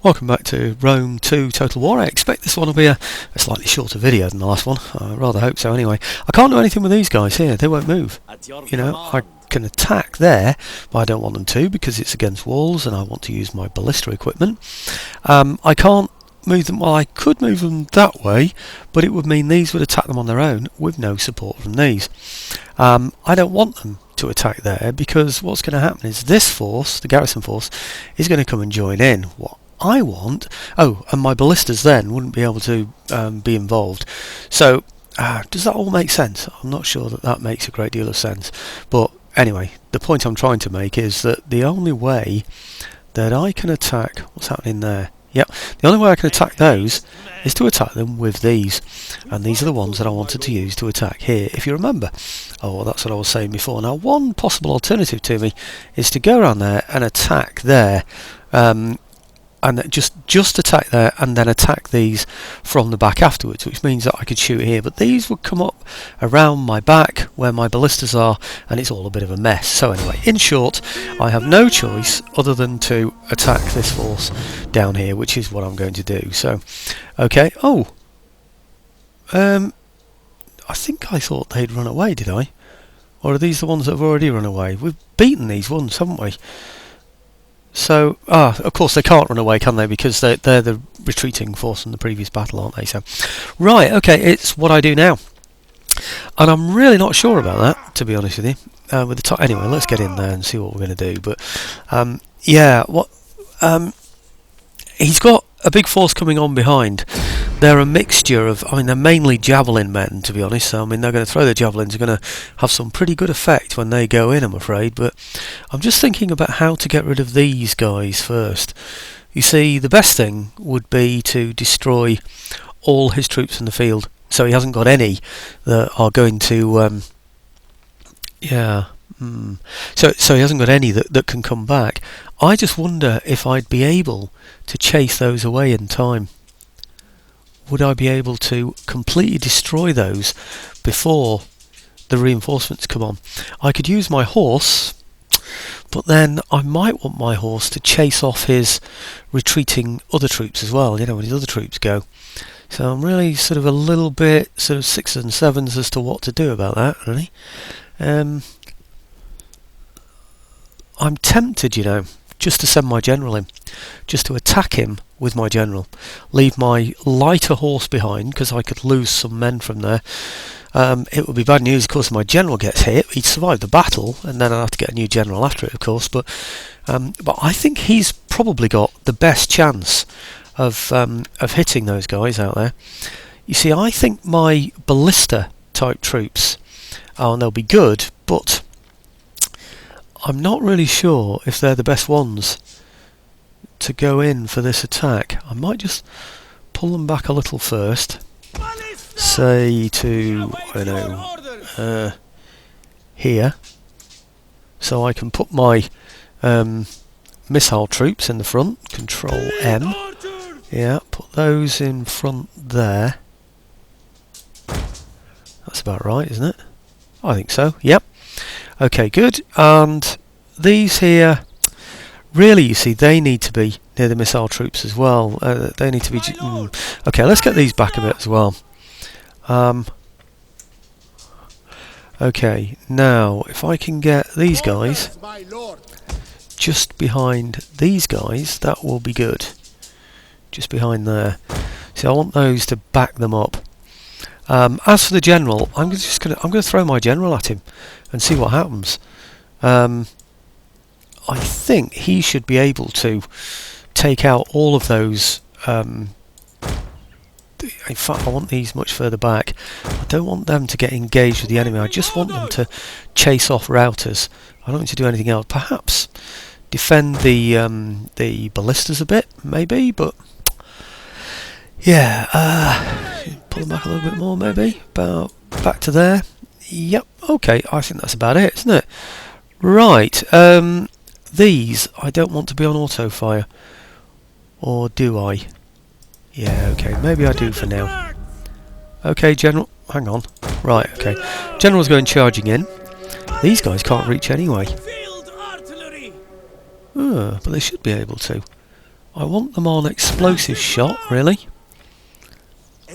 Welcome back to Rome 2 Total War. I expect this one will be a slightly shorter video than the last one. I rather hope so anyway. I can't do anything with these guys here. They won't move. You know, I can attack there, but I don't want them to because it's against walls and I want to use my ballista equipment. I can't move them. Well, I could move them that way, but it would mean these would attack them on their own with no support from these. I don't want them to attack there because what's going to happen is this force, the garrison force, is going to come and join in. What I want, and my ballistas then wouldn't be able to be involved. So does that all make sense? I'm not sure that makes a great deal of sense, but anyway, the point I'm trying to make is that the only way that I can attack, what's happening there? Yep, the only way I can attack those is to attack them with these, and these are the ones that I wanted to use to attack here, if you remember. Oh, that's what I was saying before. Now, one possible alternative to me is to go around there and attack there, and just attack there and then attack these from the back afterwards, which means that I could shoot here, but these would come up around my back where my ballistas are, and it's all a bit of a mess. So anyway, in short, I have no choice other than to attack this force down here, which is what I'm going to do. So okay. I think I thought they'd run away, did I? Or are these the ones that have already run away? We've beaten these ones, haven't we? So, of course they can't run away, can they? Because they're the retreating force from the previous battle, aren't they? So, right, okay, it's what I do now, and I'm really not sure about that, to be honest with you. With the anyway, let's get in there and see what we're going to do. But yeah, he's got a big force coming on behind. They're a mixture of, they're mainly javelin men, to be honest. So, they're going to throw their javelins, they're going to have some pretty good effect when they go in, I'm afraid. But I'm just thinking about how to get rid of these guys first. You see, the best thing would be to destroy all his troops in the field, so he hasn't got any that are going to, So he hasn't got any that can come back. I just wonder if I'd be able to chase those away in time. Would I be able to completely destroy those before the reinforcements come on? I could use my horse, but then I might want my horse to chase off his retreating other troops as well, when his other troops go. So I'm really sort of a little bit sort of 6s and 7s as to what to do about that, really. I'm tempted, just to send my general in, just to attack him with my general, leave my lighter horse behind because I could lose some men from there. It would be bad news, of course, if my general gets hit. He'd survive the battle, and then I'd have to get a new general after it, of course. But I think he's probably got the best chance of hitting those guys out there. You see, I think my ballista type troops, they'll be good, but I'm not really sure if they're the best ones to go in for this attack. I might just pull them back a little first, say to, here, so I can put my missile troops in the front. Control M. Yeah, put those in front there. That's about right, isn't it? I think so, yep. Okay, good. And these here, really, you see, they need to be near the missile troops as well. They need to be... Okay, let's get these back a bit as well. Okay, now, if I can get these guys just behind these guys, that will be good. Just behind there. So I want those to back them up. As for the general, I'm going to throw my general at him and see what happens. I think he should be able to take out all of those. In fact, I want these much further back. I don't want them to get engaged with the enemy. I just want them to chase off routers. I don't want to do anything else. Perhaps defend the ballistas a bit, maybe, but yeah, pull them back a little bit more, maybe. About back to there. Yep. Okay, I think that's about it, isn't it? Right. These I don't want to be on auto fire, or do I? Yeah. Okay. Maybe I do for now. Okay, General. Hang on. Right. Okay. General's going charging in. These guys can't reach anyway. But they should be able to. I want them on explosive shot, really.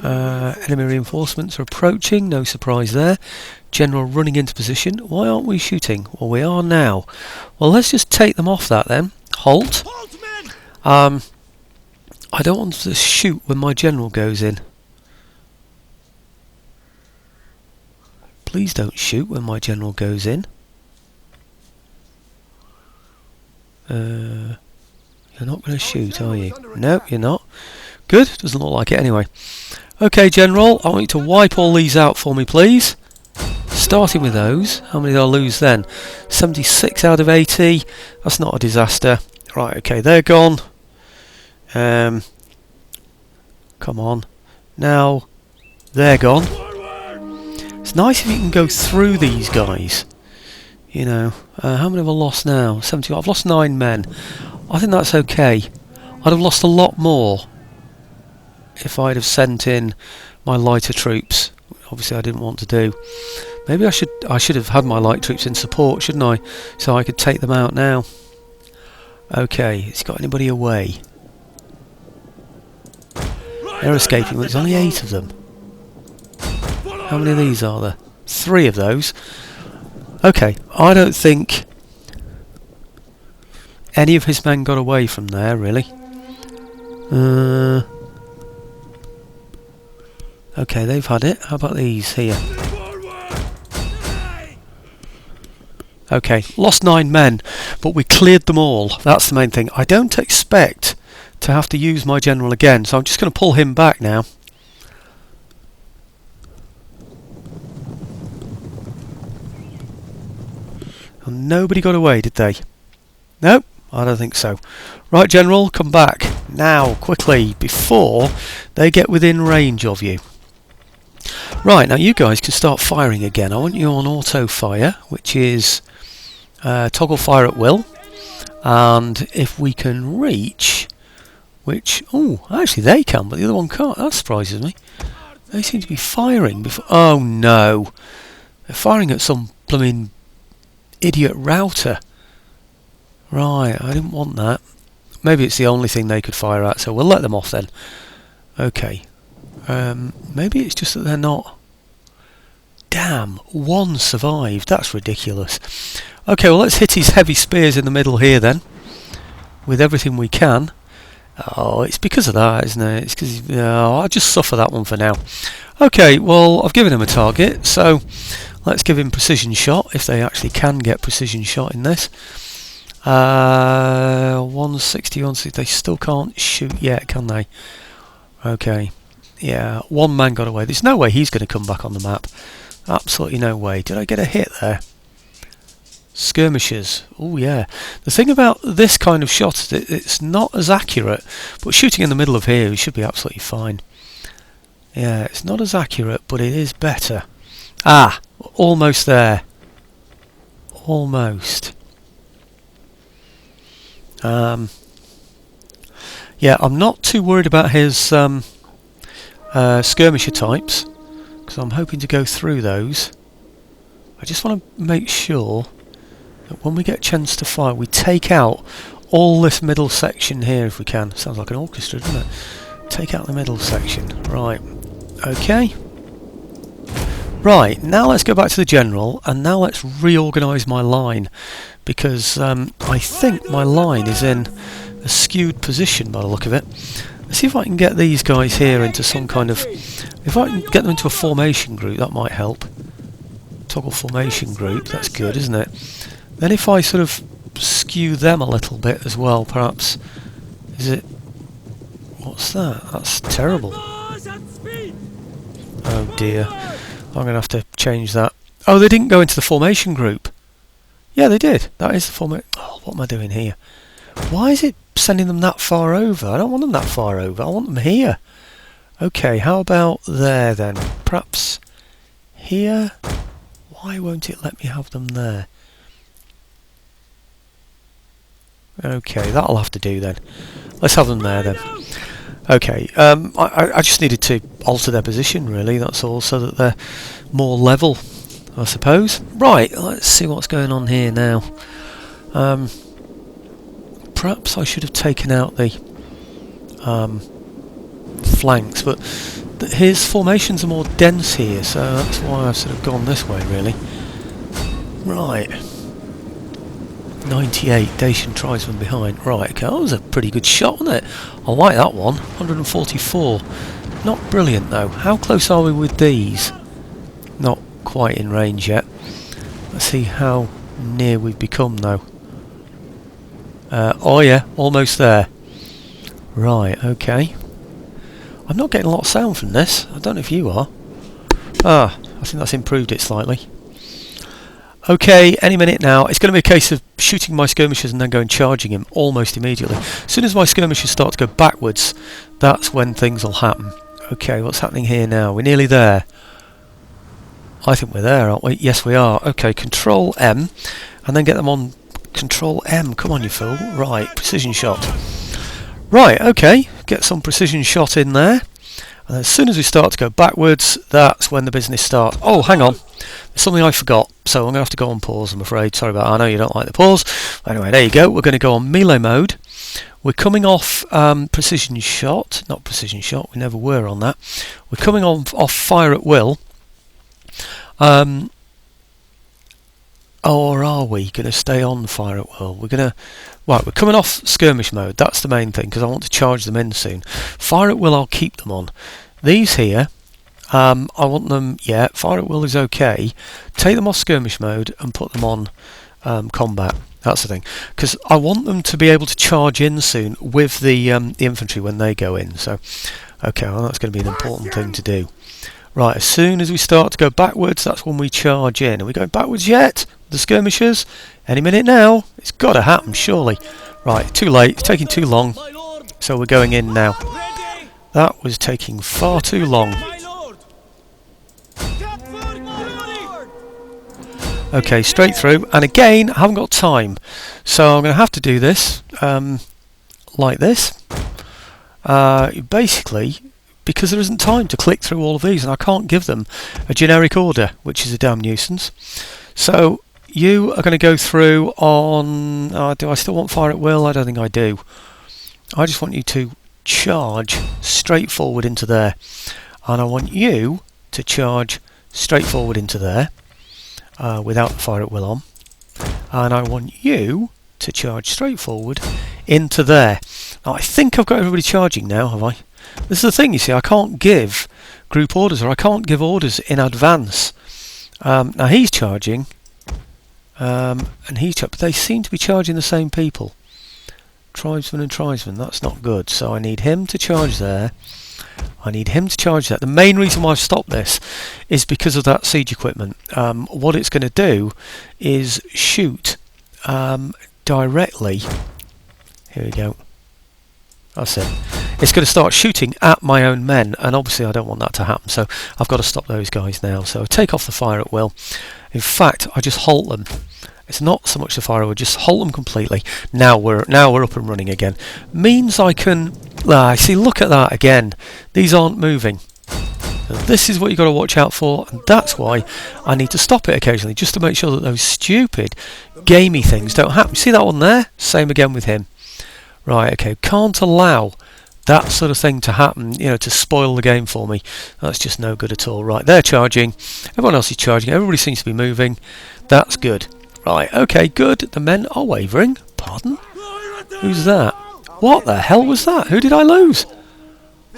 Enemy reinforcements are approaching, no surprise there. General running into position. Why aren't we shooting? Well, we are now. Well, let's just take them off that then. Halt. I don't want to shoot when my general goes in. Please don't shoot when my general goes in. You're not going to shoot, are you? No, you're not. Good, doesn't look like it anyway. Okay, General, I want you to wipe all these out for me, please. Starting with those. How many did I lose then? 76 out of 80. That's not a disaster. Right, okay, they're gone. Come on. Now, they're gone. It's nice if you can go through these guys. You know, how many have I lost now? 70. I've lost 9 men. I think that's okay. I'd have lost a lot more if I'd have sent in my lighter troops. Obviously I didn't want to do. Maybe I should have had my light troops in support, shouldn't I? So I could take them out now. Okay, has got anybody away? They're escaping, but there's only 8 of them. How many of these are there? 3 of those. Okay, I don't think any of his men got away from there, really. Okay, they've had it. How about these here? Okay, lost 9 men, but we cleared them all. That's the main thing. I don't expect to have to use my general again, so I'm just going to pull him back now. And nobody got away, did they? Nope, I don't think so. Right, General, come back. Now, quickly, before they get within range of you. Right, now you guys can start firing again. I want you on auto fire, which is toggle fire at will. And if we can reach, which, oh, actually they can, but the other one can't. That surprises me. They seem to be firing before. Oh no, they're firing at some blooming idiot router. Right, I didn't want that. Maybe it's the only thing they could fire at, so we'll let them off then. Okay. Maybe it's just that they're not. Damn, 1 survived. That's ridiculous. Okay, well let's hit his heavy spears in the middle here then, with everything we can. Oh, it's because of that, isn't it? It's because I'll just suffer that one for now. Okay, well I've given him a target, so let's give him precision shot if they actually can get precision shot in this. 160, 160. They still can't shoot yet, can they? Okay. Yeah, 1 man got away. There's no way he's going to come back on the map. Absolutely no way. Did I get a hit there? Skirmishers. Oh yeah. The thing about this kind of shot is that it's not as accurate, but shooting in the middle of here, he should be absolutely fine. Yeah, it's not as accurate, but it is better. Ah, almost there. Almost. Yeah, I'm not too worried about his skirmisher types, because I'm hoping to go through those. I just want to make sure that when we get a chance to fire, we take out all this middle section here if we can. Sounds like an orchestra, doesn't it? Take out the middle section. Right. Okay. Right, now let's go back to the general, and now let's reorganise my line, because I think my line is in a skewed position by the look of it. Let's see if I can get these guys here into some kind of... If I can get them into a formation group, that might help. Toggle formation group, that's good, isn't it? Then if I sort of skew them a little bit as well, perhaps... Is it... What's that? That's terrible. Oh dear. I'm going to have to change that. Oh, they didn't go into the formation group. Yeah, they did. That is the formation... Oh, what am I doing here? Why is it sending them that far over? I don't want them that far over. I want them here. Okay, how about there then? Perhaps here? Why won't it let me have them there? Okay, that'll have to do then. Let's have them there then. Okay, I just needed to alter their position really, that's all, so that they're more level, I suppose. Right, let's see what's going on here now. Perhaps I should have taken out the flanks, but his formations are more dense here, so that's why I've sort of gone this way, really. Right. 98, Dacian tribesman behind. Right, okay, that was a pretty good shot, wasn't it? I like that one. 144. Not brilliant, though. How close are we with these? Not quite in range yet. Let's see how near we've become, though. Oh yeah, almost there. Right, okay. I'm not getting a lot of sound from this. I don't know if you are. Ah, I think that's improved it slightly. Okay, any minute now. It's going to be a case of shooting my skirmishers and then going charging him almost immediately. As soon as my skirmishers start to go backwards, that's when things will happen. Okay, what's happening here now? We're nearly there. I think we're there, aren't we? Yes, we are. Okay, Control M, and then get them on Control M. Come on, you fool. Right, precision shot. Right, okay, get some precision shot in there. And as soon as we start to go backwards, that's when the business starts. Oh, hang on. There's something I forgot, so I'm going to have to go on pause, I'm afraid. Sorry about that. I know you don't like the pause. Anyway, there you go. We're going to go on melee mode. We're coming off precision shot. Not precision shot, we never were on that. We're coming off fire at will. Or are we going to stay on fire at will? We're going to... Right, we're coming off skirmish mode. That's the main thing, because I want to charge them in soon. Fire at will, I'll keep them on. These here, I want them... Yeah, fire at will is okay. Take them off skirmish mode and put them on combat. That's the thing. Because I want them to be able to charge in soon with the infantry when they go in. So, okay, well, that's going to be an important thing to do. Right, as soon as we start to go backwards, that's when we charge in. Are we going backwards yet? The skirmishers? Any minute now? It's got to happen, surely. Right, too late. It's taking too long. So we're going in now. That was taking far too long. Okay, straight through. And again, I haven't got time. So I'm going to have to do this like this. Basically... because there isn't time to click through all of these and I can't give them a generic order, which is a damn nuisance. So you are going to go through on... do I still want fire at will? I don't think I do. I just want you to charge straight forward into there. And I want you to charge straight forward into there without the fire at will on. And I want you to charge straight forward into there. Now, I think I've got everybody charging now, have I? This is the thing, you see, I can't give group orders, or I can't give orders in advance. Now he's charging, and but they seem to be charging the same people. Tribesman and tribesman, that's not good. So I need him to charge there. I need him to charge that. The main reason why I've stopped this is because of that siege equipment. What it's going to do is shoot directly. Here we go. That's it. It's going to start shooting at my own men, and obviously I don't want that to happen, so I've got to stop those guys now. So take off the fire at will. In fact, I just halt them. It's not so much the fire at will, just halt them completely. Now we're up and running again. Means I can... see, look at that again. These aren't moving. So this is what you've got to watch out for, and that's why I need to stop it occasionally, just to make sure that those stupid, gamey things don't happen. See that one there? Same again with him. Right, okay, can't allow that sort of thing to happen, you know, to spoil the game for me. That's just no good at all. Right, they're charging. Everyone else is charging. Everybody seems to be moving. That's good. Right, okay, good. The men are wavering. Pardon? Who's that? What the hell was that? Who did I lose?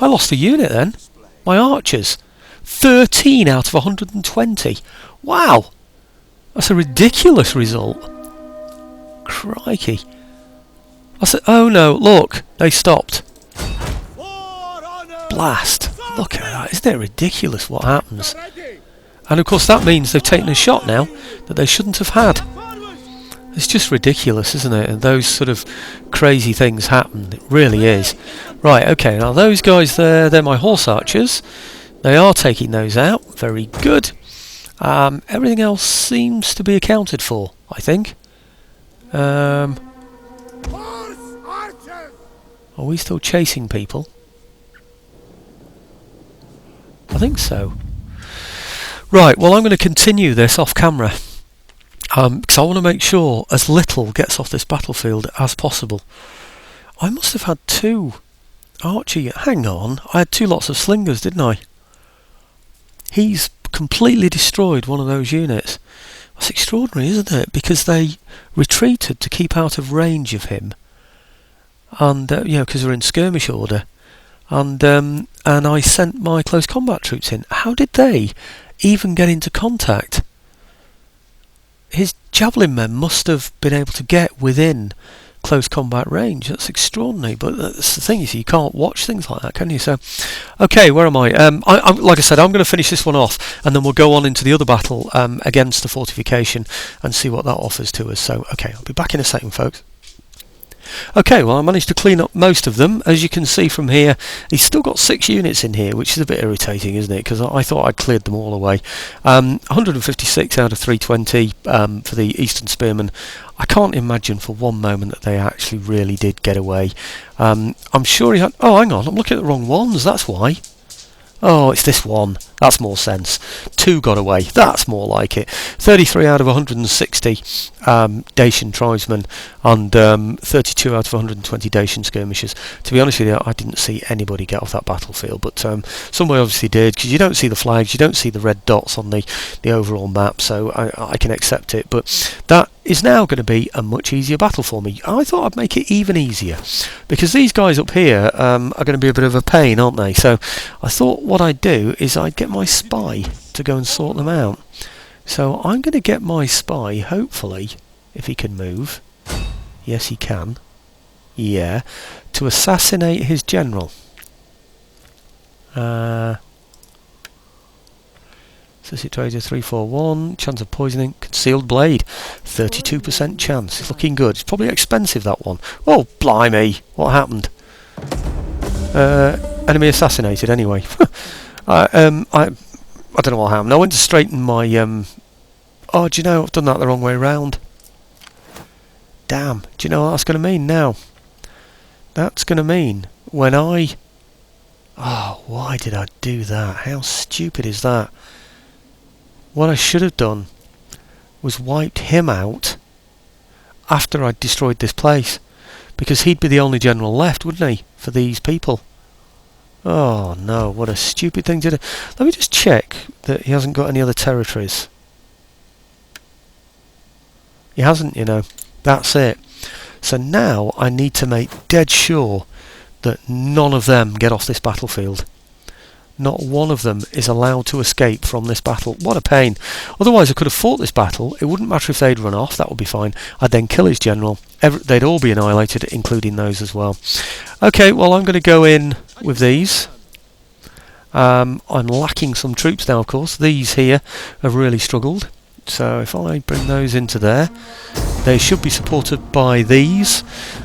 I lost a unit then. My archers. 13 out of 120. Wow. That's a ridiculous result. Crikey. I said, oh no, look, they stopped. Blast. Look at that, isn't it ridiculous what happens? And of course that means they've taken a shot now that they shouldn't have had. It's just ridiculous, isn't it? And those sort of crazy things happen, it really is. Right, okay, now those guys there, they're my horse archers. They are taking those out, very good. Everything else seems to be accounted for, I think. Are we still chasing people? I think so. Right, well I'm going to continue this off camera. Because I want to make sure as little gets off this battlefield as possible. I must have had two Archie, hang on. I had 2 lots of slingers, didn't I? He's completely destroyed one of those units. That's extraordinary, isn't it? Because they retreated to keep out of range of him. And, because they're in skirmish order. And I sent my close combat troops in. How did they even get into contact? His javelin men must have been able to get within close combat range. That's extraordinary, but that's the thing, you can't watch things like that, can you? So, okay, where am I? Like I said, I'm going to finish this one off, and then we'll go on into the other battle against the fortification and see what that offers to us. So, okay, I'll be back in a second, folks. Okay, well, I managed to clean up most of them. As you can see from here, he's still got 6 units in here, which is a bit irritating, isn't it? Because I thought I'd cleared them all away. 156 out of 320 for the Eastern Spearmen. I can't imagine for one moment that they actually really did get away. I'm sure he had... Oh, hang on, I'm looking at the wrong ones, that's why. Oh, it's this one. That's more sense. 2 got away. That's more like it. 33 out of 160 Dacian tribesmen and 32 out of 120 Dacian skirmishers. To be honest with you, I didn't see anybody get off that battlefield, but somebody obviously did, because you don't see the flags, you don't see the red dots on the overall map, so I can accept it. But that is now going to be a much easier battle for me. I thought I'd make it even easier, because these guys up here are going to be a bit of a pain, aren't they? So I thought what I'd do is I'd get my spy to go and sort them out. So I'm going to get my spy, hopefully, if he can move. Yes, he can. Yeah. To assassinate his general. Associate Trader 341, chance of poisoning, concealed blade, 32% chance. It's looking good. It's probably expensive, that one. Oh, blimey! What happened? Enemy assassinated. Anyway, I don't know what happened. I went to straighten my Oh, do you know I've done that the wrong way round? Damn. Do you know what that's going to mean now? That's going to mean when I... Oh, why did I do that? How stupid is that? What I should have done was wiped him out after I'd destroyed this place, because he'd be the only general left, wouldn't he, for these people? Oh no, what a stupid thing to do. Let me just check that he hasn't got any other territories. He hasn't, you know. That's it. So now I need to make dead sure that none of them get off this battlefield. Not one of them is allowed to escape from this battle. What a pain. Otherwise I could have fought this battle. It wouldn't matter if they'd run off, that would be fine. I'd then kill his general. They'd all be annihilated, including those as well. Okay, well, I'm going to go in with these. I'm lacking some troops now, of course. These here have really struggled. So if I bring those into there, they should be supported by these.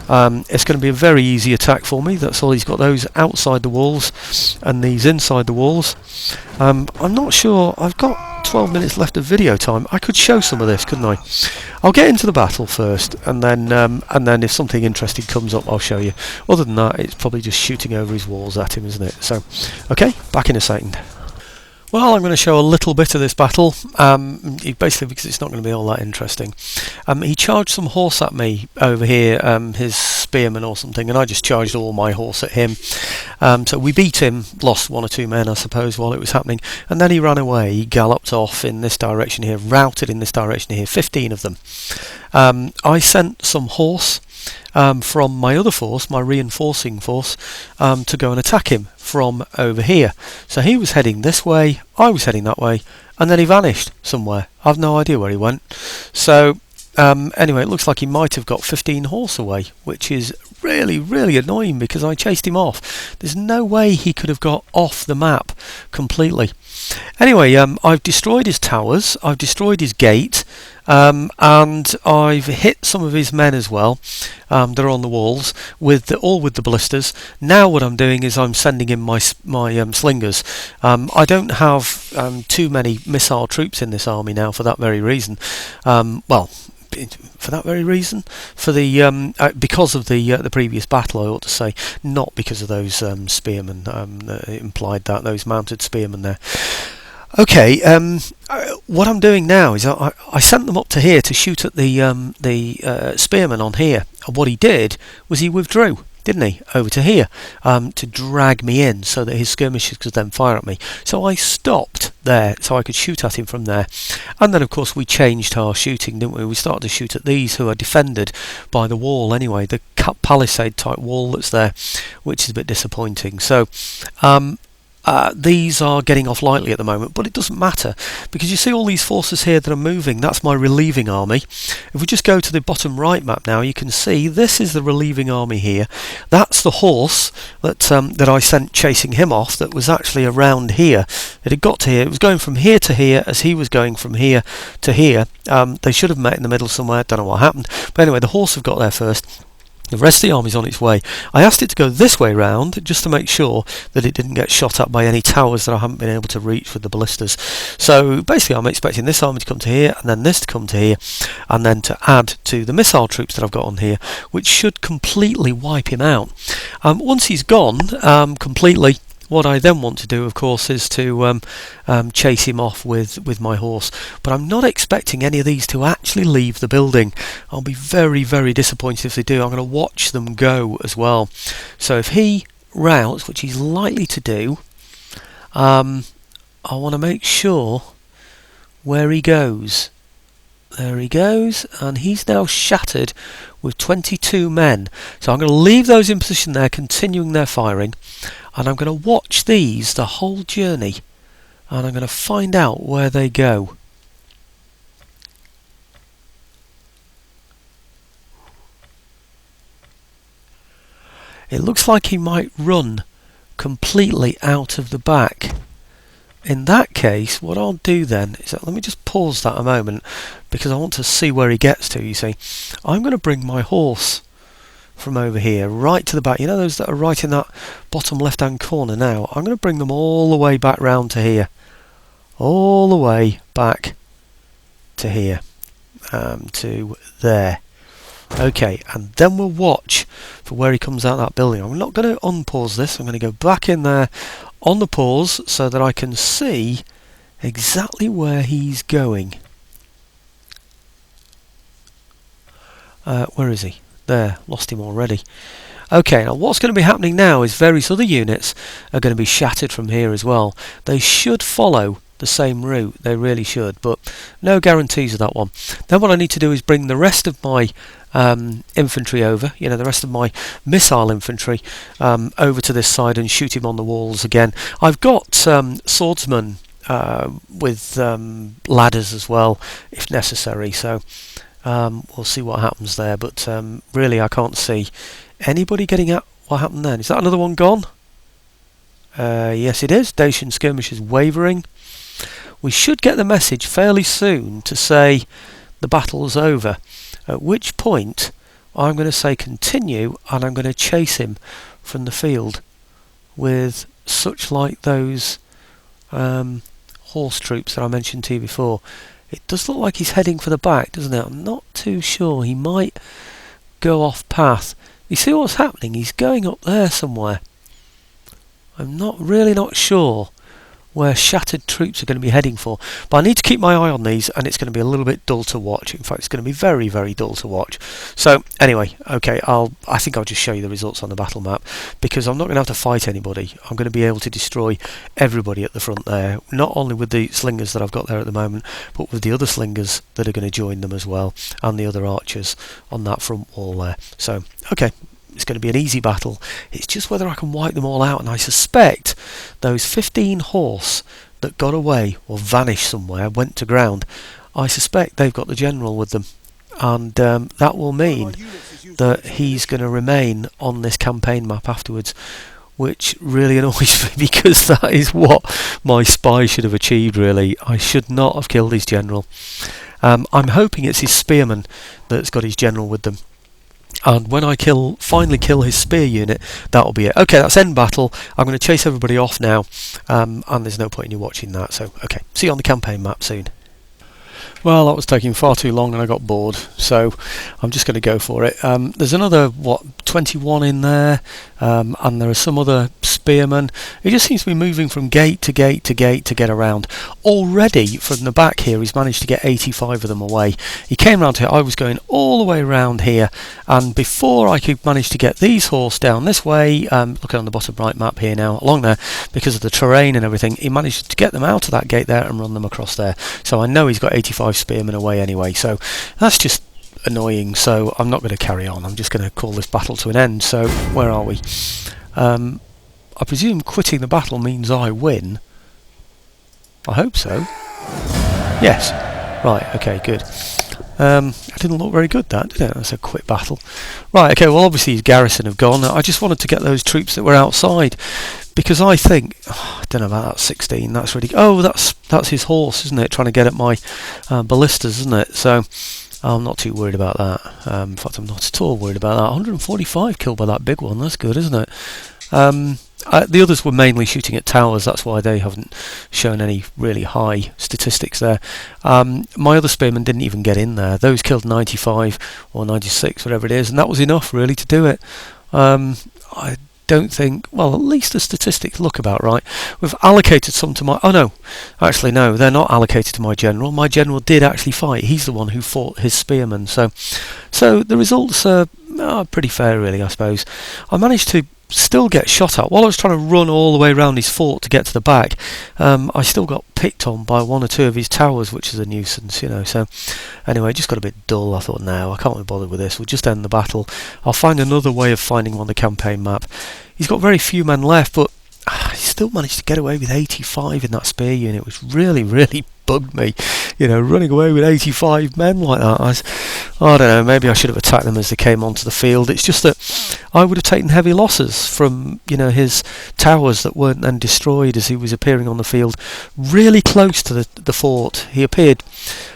It's going to be a very easy attack for me. That's all. He's got those outside the walls and these inside the walls. I'm not sure. I've got 12 minutes left of video time. I could show some of this, couldn't I? I'll get into the battle first, and then if something interesting comes up, I'll show you. Other than that, it's probably just shooting over his walls at him, isn't it? So, okay, back in a second. Well, I'm going to show a little bit of this battle, basically because it's not going to be all that interesting. He charged some horse at me over here, his spearman or something, and I just charged all my horse at him. So we beat him, lost 1 or 2 men, I suppose, while it was happening, and then he ran away. He galloped off in this direction here, routed in this direction here, 15 of them. I sent some horse from my other force, my reinforcing force, to go and attack him from over here. So he was heading this way, I was heading that way, and then he vanished somewhere. I've no idea where he went. So anyway, it looks like he might have got 15 horse away, which is really, really annoying because I chased him off. There's no way he could have got off the map completely. Anyway, I've destroyed his towers, I've destroyed his gate, and I've hit some of his men as well. They're on the walls, all with the ballistas. Now what I'm doing is I'm sending in my slingers. I don't have too many missile troops in this army now for that very reason. For that very reason, because of the previous battle, I ought to say, not because of those spearmen. It implied that those mounted spearmen there. Okay, what I'm doing now is I sent them up to here to shoot at the spearmen on here, and what he did was he withdrew. didn't he, over to here, to drag me in so that his skirmishers could then fire at me. So I stopped there so I could shoot at him from there. And then of course we changed our shooting, didn't we? We started to shoot at these who are defended by the wall anyway, the palisade type wall that's there, which is a bit disappointing. So these are getting off lightly at the moment, but it doesn't matter because you see all these forces here that are moving. That's my relieving army. If we just go to the bottom right map now, you can see this is the relieving army here. That's the horse that I sent chasing him off, that was actually around here. It had got to here. It was going from here to here as he was going from here to here. They should have met in the middle somewhere. Don't know what happened, but anyway, the horse have got there first. The rest of the army's on its way. I asked it to go this way round just to make sure that it didn't get shot at by any towers that I haven't been able to reach with the ballistas. So basically I'm expecting this army to come to here, and then this to come to here, and then to add to the missile troops that I've got on here, which should completely wipe him out. Once he's gone completely, what I then want to do, of course, is to chase him off with my horse. But I'm not expecting any of these to actually leave the building. I'll be very, very disappointed if they do. I'm going to watch them go as well. So if he routs, which he's likely to do, I want to make sure where he goes. There he goes, and he's now shattered with 22 men. So I'm going to leave those in position there, continuing their firing, and I'm going to watch these the whole journey, and I'm going to find out where they go. It looks like he might run completely out of the back. In that case, what I'll do then is that, let me just pause that a moment because I want to see where he gets to, you see. I'm going to bring my horse from over here right to the back. You know those that are right in that bottom left hand corner now? I'm going to bring them all the way back round to here. All the way back to here. To there. Okay, and then we'll watch for where he comes out of that building. I'm not going to unpause this. I'm going to go back in there on the pause so that I can see exactly where he's going. Where is he? There, lost him already. Okay, now what's going to be happening now is various other units are going to be shattered from here as well. They should follow the same route, they really should, but no guarantees of that one. Then what I need to do is bring the rest of my infantry over, you know, the rest of my missile infantry over to this side and shoot him on the walls again. I've got swordsmen with ladders as well if necessary, so we'll see what happens there, but really I can't see anybody getting at what happened then. Is that another one gone? Yes it is. Dacian skirmish is wavering. We should get the message fairly soon to say the battle's over, at which point I'm going to say continue, and I'm going to chase him from the field with such like those horse troops that I mentioned to you before. It does look like he's heading for the back, doesn't it? I'm not too sure. He might go off path. You see what's happening? He's going up there somewhere. I'm really not sure where shattered troops are going to be heading for, but I need to keep my eye on these, and it's going to be a little bit dull to watch. In fact, it's going to be very, very dull to watch. So anyway, okay, I think I'll just show you the results on the battle map, because I'm not going to have to fight anybody. I'm going to be able to destroy everybody at the front there, not only with the slingers that I've got there at the moment, but with the other slingers that are going to join them as well, and the other archers on that front wall there. So okay, it's going to be an easy battle. It's just whether I can wipe them all out, and I suspect those 15 horse that got away or vanished somewhere, went to ground, I suspect they've got the general with them, and that will mean that he's going to remain on this campaign map afterwards, which really annoys me because that is what my spy should have achieved really. I should not have killed his general. I'm hoping it's his spearman that's got his general with them. And when I finally kill his spear unit, that'll be it. Okay, that's end battle. I'm going to chase everybody off now, and there's no point in you watching that. So, okay, see you on the campaign map soon. Well, that was taking far too long and I got bored, so I'm just going to go for it. There's another, 21 in there, and there are some other spearmen. It just seems to be moving from gate to gate to gate to get around. Already, from the back here, he's managed to get 85 of them away. He came round here, I was going all the way around here, and before I could manage to get these horse down this way, looking on the bottom right map here now, along there, because of the terrain and everything, he managed to get them out of that gate there and run them across there. So I know he's got 85 spearmen away anyway, so that's just annoying, so I'm not going to carry on. I'm just going to call this battle to an end. So where are we? I presume quitting the battle means I win. I hope so. Yes. Right, okay, good. That didn't look very good, that, did it? That's a quit battle. Right, okay, well obviously his garrison have gone. I just wanted to get those troops that were outside, because I think, I don't know about that 16, that's really... Oh, that's his horse, isn't it? Trying to get at my ballistas, isn't it? So I'm not too worried about that. In fact, I'm not at all worried about that. 145 killed by that big one, that's good, isn't it? The others were mainly shooting at towers, that's why they haven't shown any really high statistics there. My other spearmen didn't even get in there. Those killed 95 or 96, whatever it is, and that was enough really to do it. I don't think, well, at least the statistics look about right. We've allocated some to my... Oh no, actually no, they're not allocated to my general. My general did actually fight. He's the one who fought his spearmen. So the results are pretty fair really, I suppose. I managed to still get shot at while I was trying to run all the way around his fort to get to the back. I still got picked on by one or two of his towers, which is a nuisance, you know. So anyway, it just got a bit dull. I thought, no, I can't be bothered with this, we'll just end the battle. I'll find another way of finding him on the campaign map. He's got very few men left, but he still managed to get away with 85 in that spear unit, which really bugged me, you know, running away with 85 men like that. I don't know, maybe I should have attacked them as they came onto the field. It's just that I would have taken heavy losses from, you know, his towers that weren't then destroyed as he was appearing on the field really close to the fort. He appeared,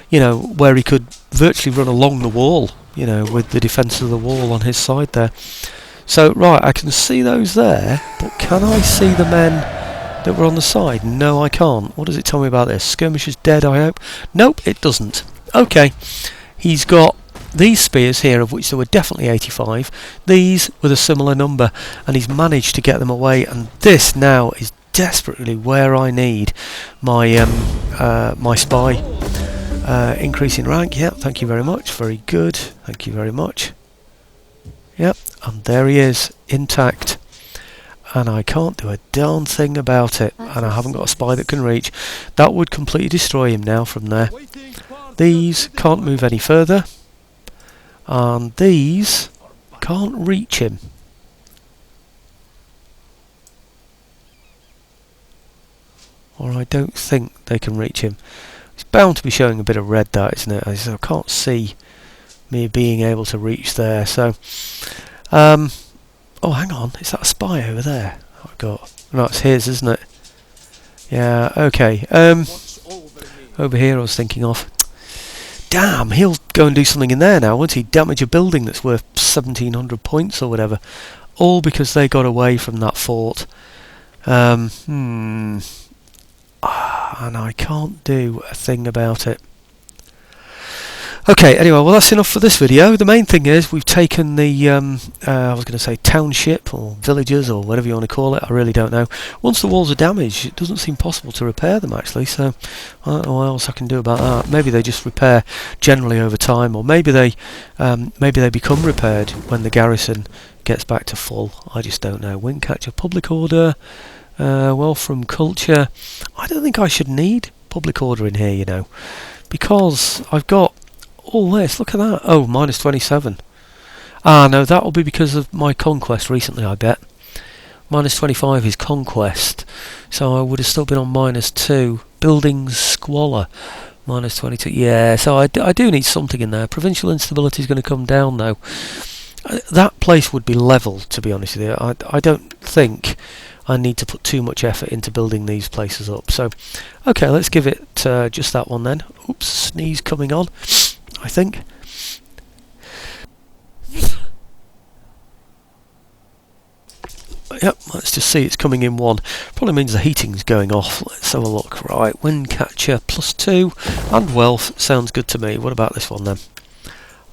you know, where he could virtually run along the wall, you know, with the defence of the wall on his side there. So, right, I can see those there, but can I see the men that were on the side? No, I can't. What does it tell me about this? Skirmishers dead, I hope? Nope, it doesn't. Okay, he's got these spears here, of which there were definitely 85. These with a similar number, and he's managed to get them away, and this now is desperately where I need my my spy. Increase in rank, yeah, thank you very much, very good, thank you very much. Yep, and there he is, intact, and I can't do a darn thing about it, and I haven't got a spy that can reach. That would completely destroy him now from there. These can't move any further, and these can't reach him. Or I don't think they can reach him. It's bound to be showing a bit of red, that, isn't it? I can't see me being able to reach there. So oh, hang on, is that a spy over there? I've got, no, it's his, isn't it? Yeah, okay. Over here I was thinking of. Damn, he'll go and do something in there now, won't he? Damage a building that's worth 1700 points or whatever, all because they got away from that fort. And I can't do a thing about it. Okay, anyway, well that's enough for this video. The main thing is we've taken the, I was going to say township or villages or whatever you want to call it, I really don't know. Once the walls are damaged, it doesn't seem possible to repair them actually, so I don't know what else I can do about that. Maybe they just repair generally over time, or maybe they become repaired when the garrison gets back to full. I just don't know. Windcatcher, public order, well, from culture. I don't think I should need public order in here, you know, because I've got all this. Look at that. Oh, minus 27. Ah, no, that will be because of my conquest recently, I bet. Minus 25 is conquest, so I would have still been on minus 2. Buildings squalor, minus 22. Yeah, so I do need something in there. Provincial instability is going to come down, though. That place would be level, to be honest with you. I don't think I need to put too much effort into building these places up. So, okay, let's give it just that one then. Oops, sneeze coming on, I think. Yep, let's just see, it's coming in 1. Probably means the heating's going off. Let's have a look. Right, wind catcher +2 and wealth sounds good to me. What about this one then?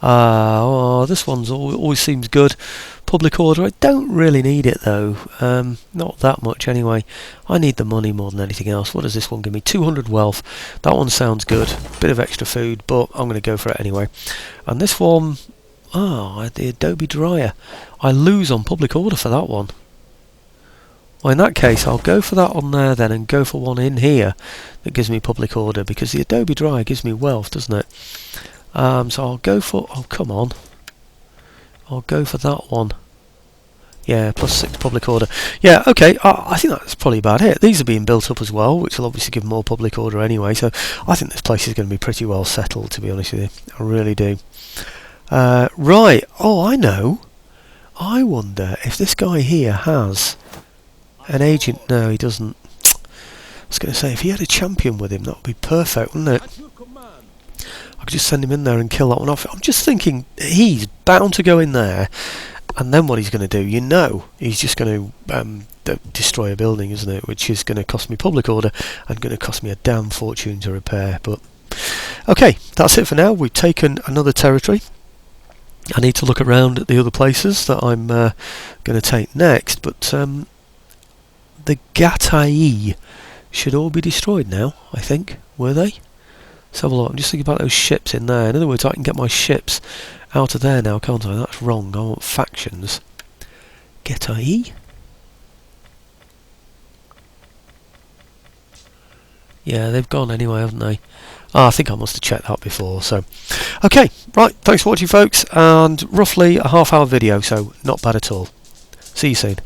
Oh, this one's always seems good. Public order, I don't really need it though. Not that much anyway. I need the money more than anything else. What does this one give me? 200 wealth. That one sounds good. Bit of extra food, but I'm going to go for it anyway. And this one, the Adobe dryer. I lose on public order for that one. Well, in that case, I'll go for that on there then and go for one in here that gives me public order, because the Adobe dryer gives me wealth, doesn't it? So I'll go for... Oh, come on. I'll go for that one. Yeah, +6 public order. Yeah, okay, I think that's probably about it. These are being built up as well, which will obviously give more public order anyway, so I think this place is going to be pretty well settled, to be honest with you. I really do. Right, oh, I know. I wonder if this guy here has an agent. No, he doesn't. I was going to say, if he had a champion with him, that would be perfect, wouldn't it? I could just send him in there and kill that one off. I'm just thinking he's bound to go in there, and then what he's going to do, you know, he's just going to destroy a building, isn't it? Which is going to cost me public order and going to cost me a damn fortune to repair. But okay, that's it for now. We've taken another territory. I need to look around at the other places that I'm going to take next, but the Gatai should all be destroyed now, I think. Were they? Let's have a look. I'm just thinking about those ships in there. In other words, I can get my ships out of there now, can't I? That's wrong. I want factions. Gatai? Yeah, they've gone anyway, haven't they? I think I must have checked that before. So, okay, right. Thanks for watching, folks. And roughly a half-hour video, so not bad at all. See you soon.